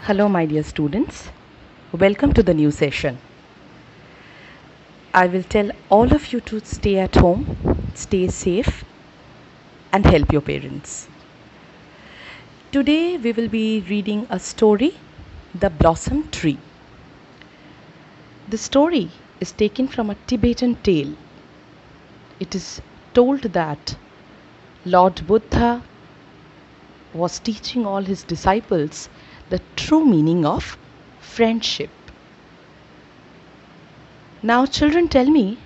Hello, my dear students. Welcome to the new session. I will tell all of you to stay at home, stay safe, and help your parents. Today, we will be reading a story, The Blossom Tree. The story is taken from a Tibetan tale. It is told that Lord Buddha was teaching all his disciples the true meaning of friendship. Now, children, tell me,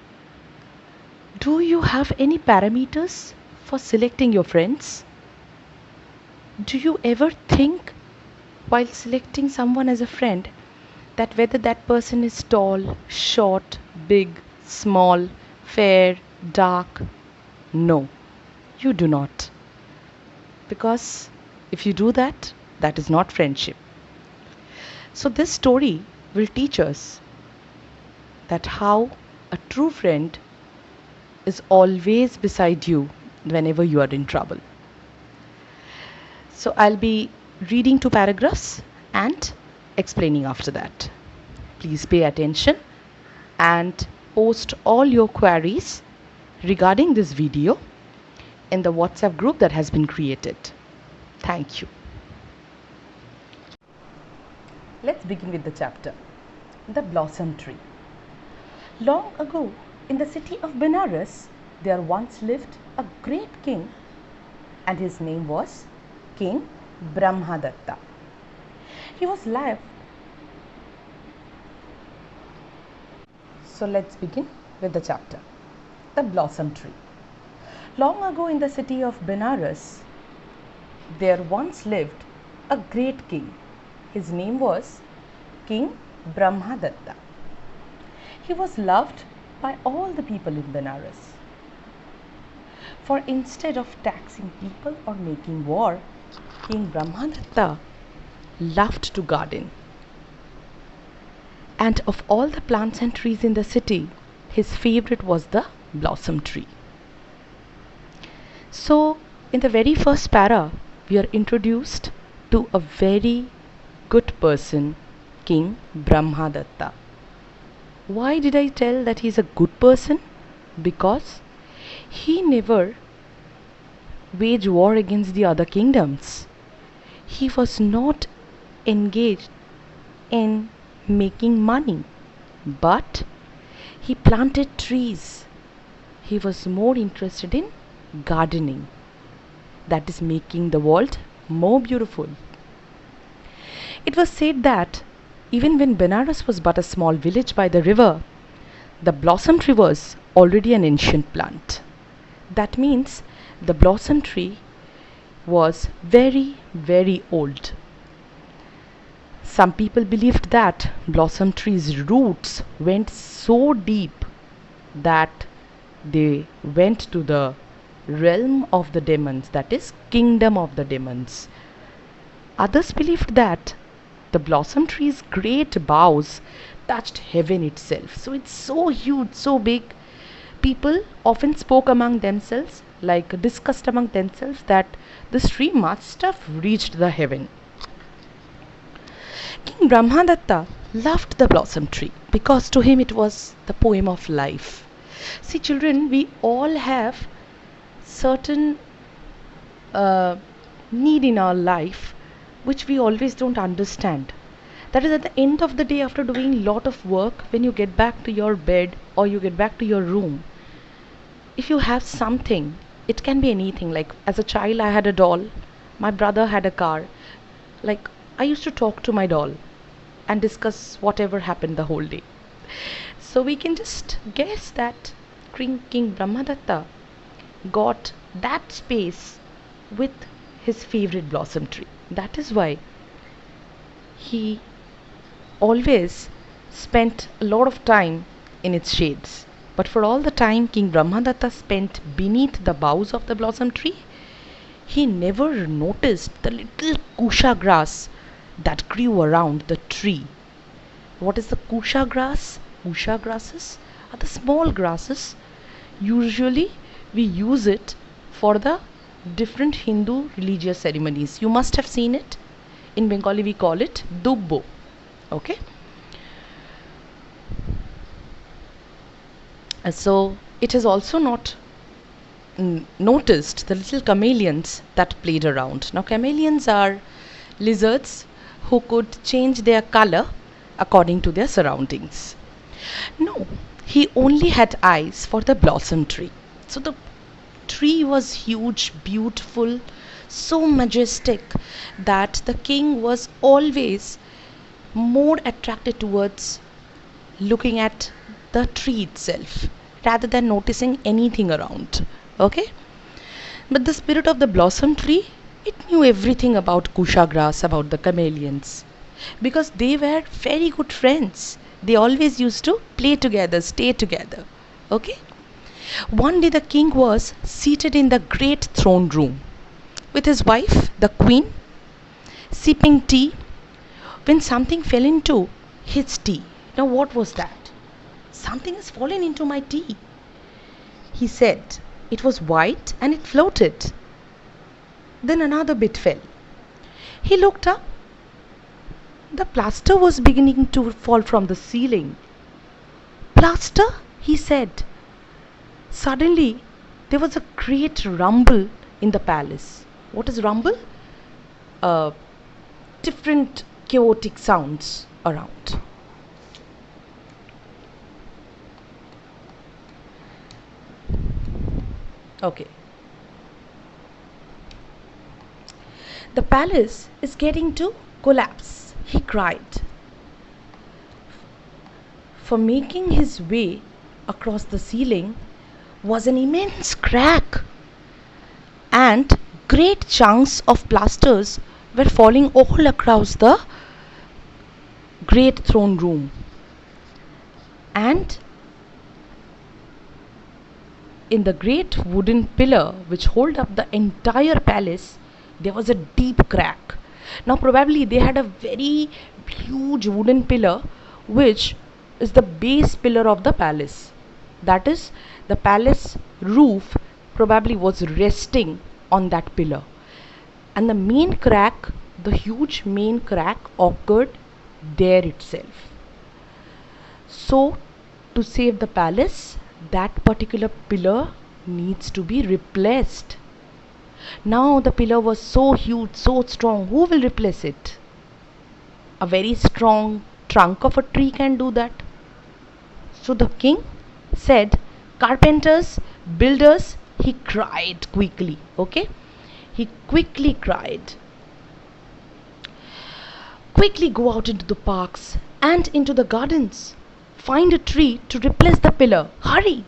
do you have any parameters for selecting your friends? Do you ever think while selecting someone as a friend that whether that person is tall, short, big, small, fair, dark? No, you do not. Because if you do that, that is not friendship. So this story will teach us that how a true friend is always beside you whenever you are in trouble. So I'll be reading 2 paragraphs and explaining after that. Please pay attention and post all your queries regarding this video in the WhatsApp group that has been created. Thank you. Let's begin with the chapter, The Blossom Tree. Long ago, in the city of Benares, there once lived a great king, and his name was King Brahmadatta. He was loved. So let's begin with the chapter, The Blossom Tree. Long ago, in the city of Benares, there once lived a great king. His name was King Brahmadatta. He was loved by all the people in Benares. For instead of taxing people or making war, King Brahmadatta loved to garden. And of all the plants and trees in the city, his favorite was the blossom tree. So, in the very first para, we are introduced to a very good person, King Brahmadatta. Why did I tell that he is a good person? Because he never waged war against the other kingdoms. He was not engaged in making money, but he planted trees. He was more interested in gardening, that is making the world more beautiful. It was said that even when Benares was but a small village by the river, the blossom tree was already an ancient plant. That means the blossom tree was very, very old. Some people believed that blossom tree's roots went so deep that they went to the realm of the demons, that is, kingdom of the demons. Others believed that the blossom tree's great boughs touched heaven itself. So it's so huge, so big. People often spoke among themselves, discussed among themselves, that this tree must have reached the heaven. King Brahmadatta loved the blossom tree because to him it was the poem of life. See, children, we all have certain need in our life which we always don't understand. That is, at the end of the day, after doing a lot of work, when you get back to your bed or you get back to your room, if you have something, it can be anything. Like as a child, I had a doll, my brother had a car. Like I used to talk to my doll and discuss whatever happened the whole day. So we can just guess that King Brahmadatta got that space with his favorite blossom tree. That is why he always spent a lot of time in its shades. But for all the time King Brahmadatta spent beneath the boughs of the blossom tree, he never noticed the little kusha grass that grew around the tree. What is the kusha grass? Kusha grasses are the small grasses. Usually we use it for the different Hindu religious ceremonies. You must have seen it In Bengali we call it dubbo. Okay. So it is also not noticed the little chameleons that played around. Now, chameleons are lizards who could change their color according to their surroundings. No, he only had eyes for the blossom tree. So the tree was huge, beautiful, so majestic that the king was always more attracted towards looking at the tree itself rather than noticing anything around. Okay? But the spirit of the blossom tree, it knew everything about Kusha grass, about the chameleons, because they were very good friends. They always used to play together, stay together. Okay? One day the king was seated in the great throne room with his wife, the queen, sipping tea when something fell into his tea. Now, what was that? Something has fallen into my tea, he said. It was white and it floated. Then another bit fell. He looked up. The plaster was beginning to fall from the ceiling. Plaster? He said. Suddenly, there was a great rumble in the palace. What is rumble? Different chaotic sounds around. Okay. The palace is getting to collapse, he cried. For making his way across the ceiling was an immense crack, and great chunks of plasters were falling all across the great throne room. And in the great wooden pillar which hold up the entire palace, there was a deep crack. Now probably they had a very huge wooden pillar which is the base pillar of the palace. That is, the palace roof probably was resting on that pillar. And the main crack, the huge main crack occurred there itself. So to save the palace, that particular pillar needs to be replaced. Now the pillar was so huge, so strong. Who will replace it? A very strong trunk of a tree can do that. So the king said, carpenters, builders, he cried quickly. Okay? He quickly cried. Quickly go out into the parks and into the gardens. Find a tree to replace the pillar. Hurry!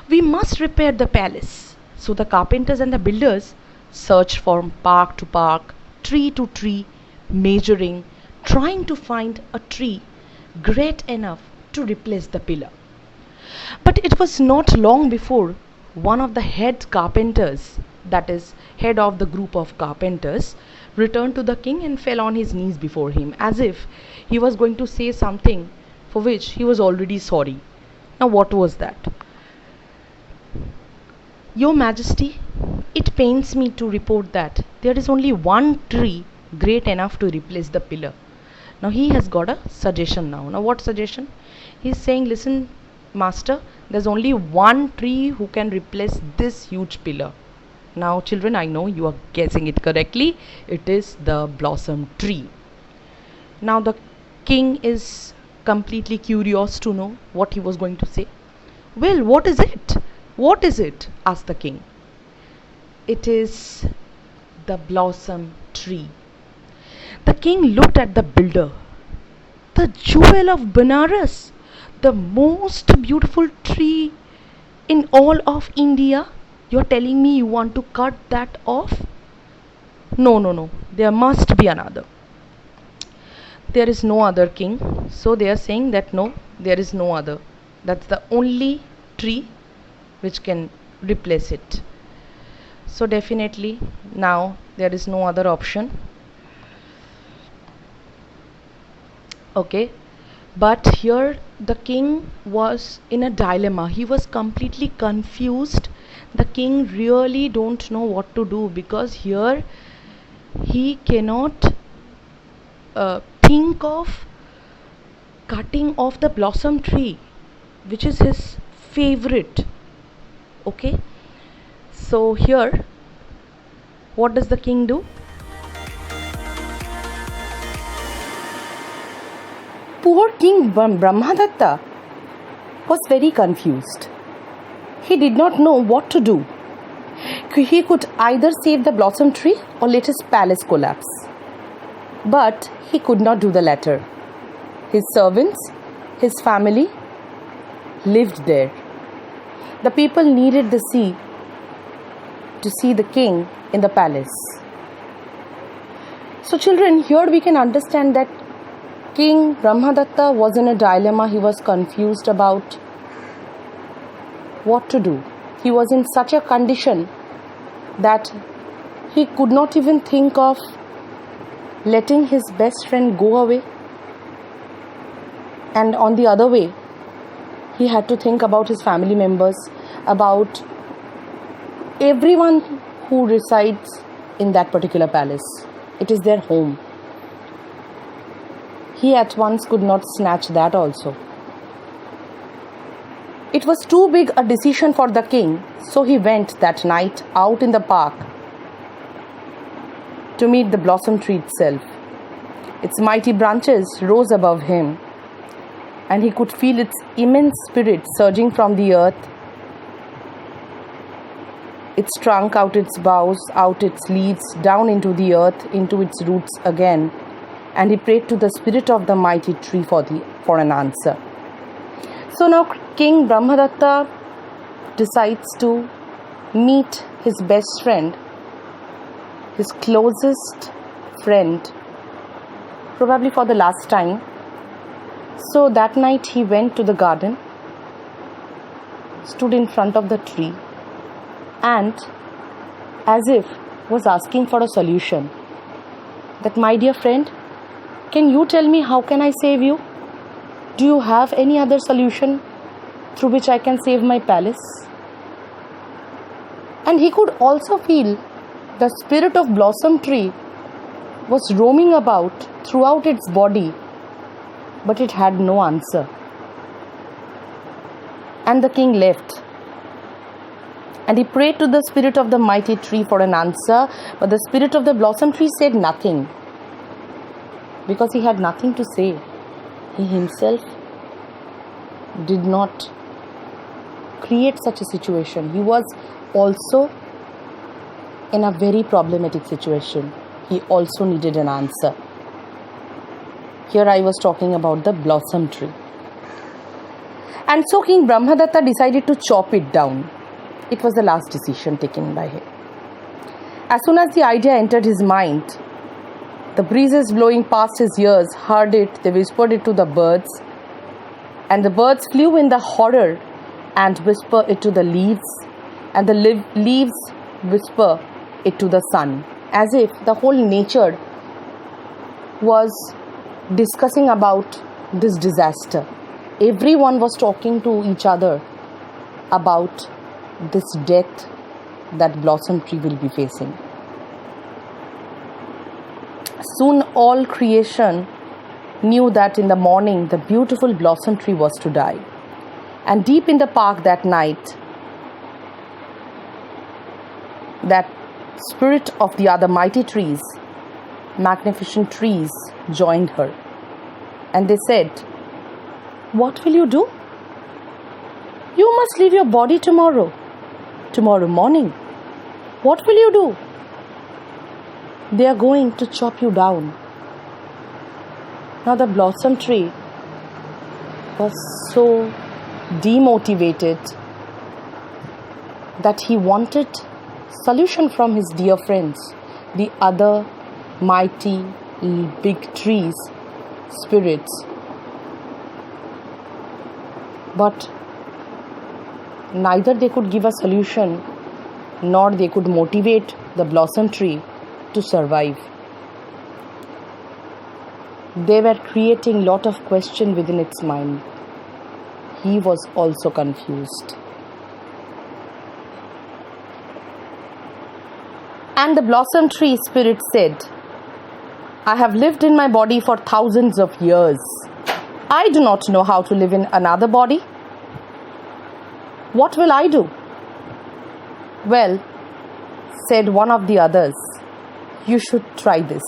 We must repair the palace. So the carpenters and the builders searched from park to park, tree to tree, measuring, trying to find a tree great enough to replace the pillar. But it was not long before one of the head carpenters, that is, head of the group of carpenters, returned to the king and fell on his knees before him, as if he was going to say something for which he was already sorry. Now, what was that? Your Majesty, it pains me to report that there is only one tree great enough to replace the pillar. Now, he has got a suggestion now. Now, what suggestion? He is saying, listen, master, there's only one tree who can replace this huge pillar. Now, children, I know you are guessing it correctly. It is the blossom tree. Now, the king is completely curious to know what he was going to say. Well, what is it? What is it? Asked the king. It is the blossom tree. The king looked at the builder. The jewel of Benares, the most beautiful tree in all of India. You're telling me you want to cut that off? No, no, no. There must be another. There is no other, king. So they are saying that no, there is no other. That's the only tree which can replace it. So definitely now there is no other option. Okay, but here the king was in a dilemma. He was completely confused. The king really don't know what to do, because here he cannot think of cutting off the blossom tree, which is his favorite. Okay, so here, what does the king do? Poor King Brahmadatta was very confused. He did not know what to do. He could either save the blossom tree or let his palace collapse. But he could not do the latter. His servants, his family lived there. The people needed the sea to see the king in the palace. So children, here we can understand that King Brahmadatta was in a dilemma. He was confused about what to do. He was in such a condition that he could not even think of letting his best friend go away. And on the other way, he had to think about his family members, about everyone who resides in that particular palace. It is their home. He at once could not snatch that also. It was too big a decision for the king, so he went that night out in the park to meet the blossom tree itself. Its mighty branches rose above him, and he could feel its immense spirit surging from the earth, its trunk out its boughs, out its leaves, down into the earth, into its roots again. And he prayed to the spirit of the mighty tree for an answer. So now King Brahmadatta decides to meet his best friend, his closest friend, probably for the last time. So that night he went to the garden, stood in front of the tree, and as if was asking for a solution. That, my dear friend, can you tell me how can I save you? Do you have any other solution through which I can save my palace? And he could also feel the spirit of blossom tree was roaming about throughout its body, but it had no answer. And the king left. And he prayed to the spirit of the mighty tree for an answer, but the spirit of the blossom tree said nothing, because he had nothing to say. He himself did not create such a situation. He was also in a very problematic situation. He also needed an answer. Here I was talking about the blossom tree. And so King Brahmadatta decided to chop it down. It was the last decision taken by him. As soon as the idea entered his mind, the breezes blowing past his ears heard it, they whispered it to the birds, and the birds flew in the horror and whisper it to the leaves, and the leaves whisper it to the sun, as if the whole nature was discussing about this disaster. Everyone was talking to each other about this death that blossom tree will be facing. Soon all creation knew that in the morning the beautiful blossom tree was to die. And deep in the park that night, that spirit of the other mighty trees, magnificent trees, joined her. And they said, "What will you do? You must leave your body tomorrow morning. What will you do? They are going to chop you down." Now the blossom tree was so demotivated that he wanted solution from his dear friends, the other mighty big trees, spirits. But neither they could give a solution, nor they could motivate the blossom tree to survive. They were creating lot of question within its mind. He was also confused. And the blossom tree spirit said, I have lived in my body for thousands of years. I do not know how to live in another body. What will I do? Well, said one of the others, you should try this.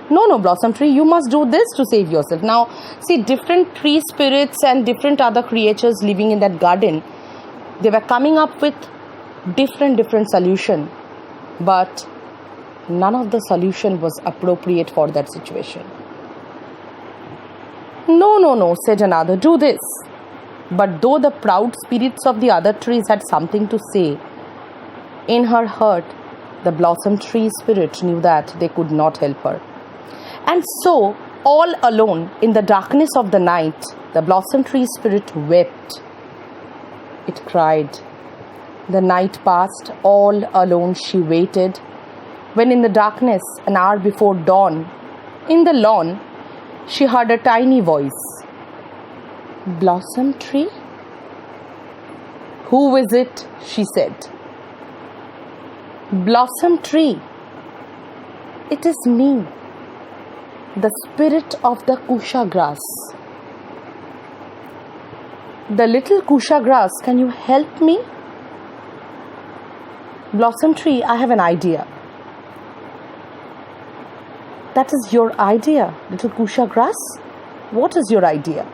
No, Blossom Tree, you must do this to save yourself. Now, see, different tree spirits and different other creatures living in that garden, they were coming up with different solution, but none of the solution was appropriate for that situation. No, said another, do this. But though the proud spirits of the other trees had something to say, in her heart, the Blossom Tree spirit knew that they could not help her. And so, all alone in the darkness of the night, the Blossom Tree spirit wept. It cried. The night passed, all alone she waited, when in the darkness, an hour before dawn, in the lawn, she heard a tiny voice. Blossom Tree? Who is it? She said. Blossom Tree. It is me, the spirit of the Kusha grass. The little Kusha grass, can you help me? Blossom Tree, I have an idea. That is your idea, little Kusha grass? What is your idea?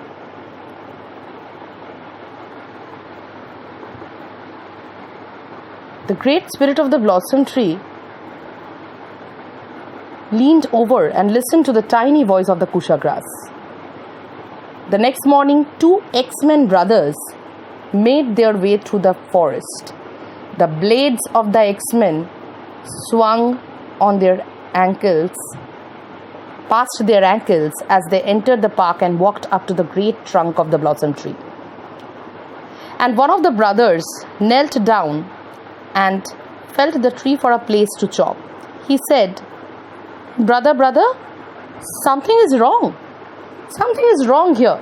The great spirit of the Blossom Tree leaned over and listened to the tiny voice of the Kusha grass. The next morning, 2 X-Men brothers made their way through the forest. The blades of the X-Men swung on their ankles, past their ankles as they entered the park and walked up to the great trunk of the Blossom Tree. And one of the brothers knelt down and felt the tree for a place to chop. He said, Brother, something is wrong. Something is wrong here.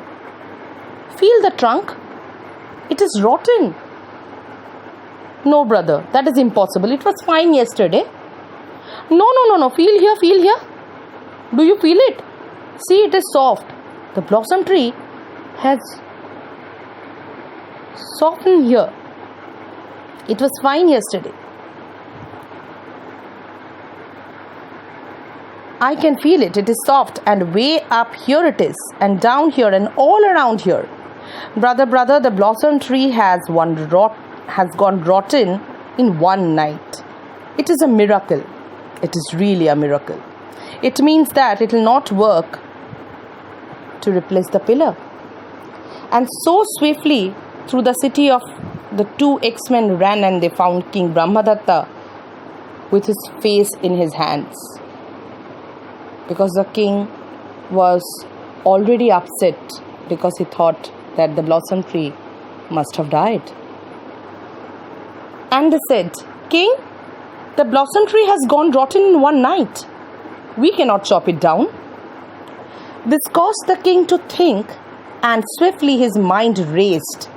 Feel the trunk. It is rotten. No, brother, that is impossible. It was fine yesterday. No. Feel here. Do you feel it? See, it is soft. The Blossom Tree has softened here. It was fine yesterday. I can feel it. It is soft, and way up here it is, and down here, and all around here. Brother, the Blossom Tree has gone rotten in one night. It is a miracle. It is really a miracle. It means that it will not work to replace the pillar. And so swiftly through the city of the 2 X-Men ran, and they found King Brahmadatta with his face in his hands, because the king was already upset because he thought that the Blossom Tree must have died. And they said, King, the Blossom Tree has gone rotten in one night. We cannot chop it down. This caused the king to think, and swiftly his mind raced,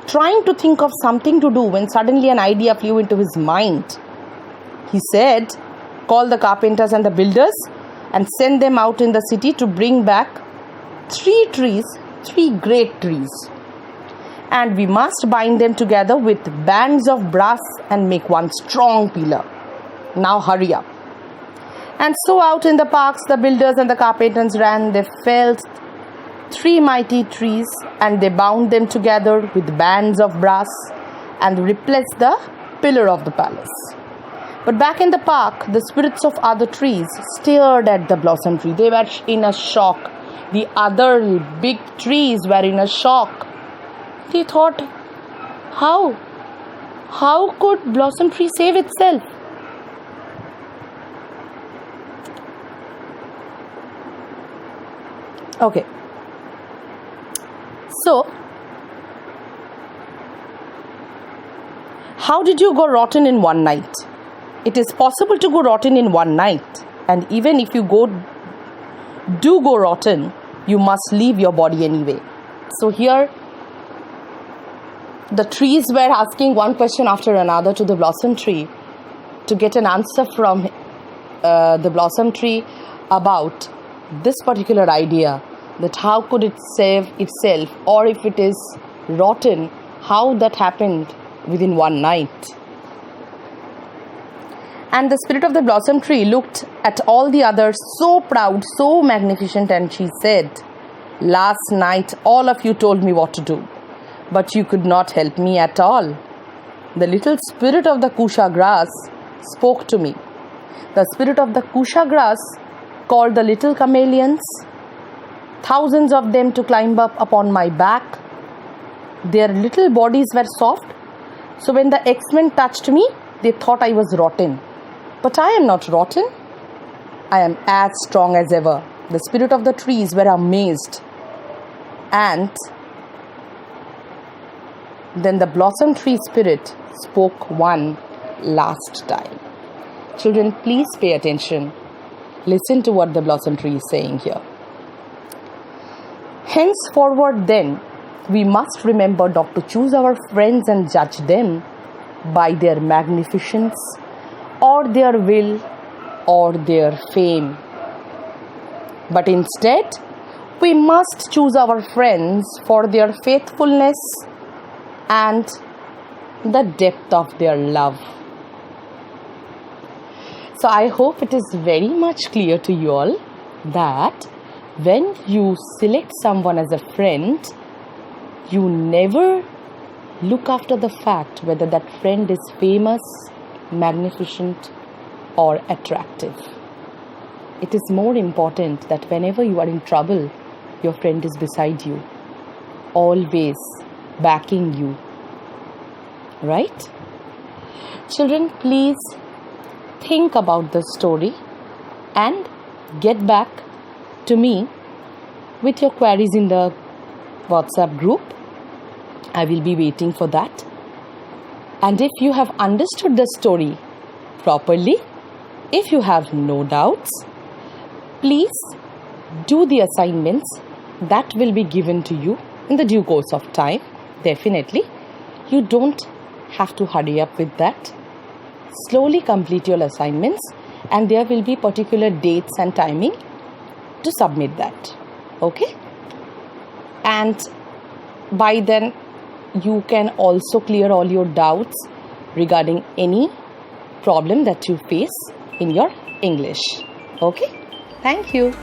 trying to think of something to do, when suddenly an idea flew into his mind. He said, call the carpenters and the builders and send them out in the city to bring back 3 trees, 3 great trees. And we must bind them together with bands of brass and make one strong pillar. Now hurry up. And so out in the parks, the builders and the carpenters ran. They felled 3 mighty trees, and they bound them together with bands of brass and replaced the pillar of the palace. But back in the park, the spirits of other trees stared at the Blossom Tree. They were in a shock. The other big trees were in a shock. They thought, how could Blossom Tree save itself? Okay. So, how did you go rotten in one night? It is possible to go rotten in one night. And even if you do go rotten, you must leave your body anyway. So here, the trees were asking one question after another to the Blossom Tree to get an answer from the Blossom Tree. about this particular idea, that how could it save itself, or if it is rotten, how that happened within one night. And the spirit of the blossom tree looked at all the others, so proud, so magnificent, and she said, "Last night all of you told me what to do, but you could not help me at all. The little spirit of the kusha grass spoke to me. The spirit of the kusha grass called the little chameleons, thousands of them, to climb up upon my back. Their little bodies were soft, so when the X-Men touched me, they thought I was rotten. But I am not rotten. I am as strong as ever." The spirit of the trees were amazed. And then the blossom tree spirit spoke one last time. Children, please pay attention. Listen to what the blossom tree is saying here. "Henceforward then, we must remember not to choose our friends and judge them by their magnificence or their will or their fame. But instead, we must choose our friends for their faithfulness and the depth of their love." So I hope it is very much clear to you all that when you select someone as a friend, you never look after the fact whether that friend is famous, magnificent, or attractive. It is more important that whenever you are in trouble, your friend is beside you, always backing you. Right? Children, please think about the story and get back to me with your queries in the WhatsApp group. I will be waiting for that. And if you have understood the story properly, if you have no doubts, please do the assignments that will be given to you in the due course of time. Definitely, you don't have to hurry up with that. Slowly complete your assignments, and there will be particular dates and timing to submit that. Okay? And by then, you can also clear all your doubts regarding any problem that you face in your English. Okay? Thank you.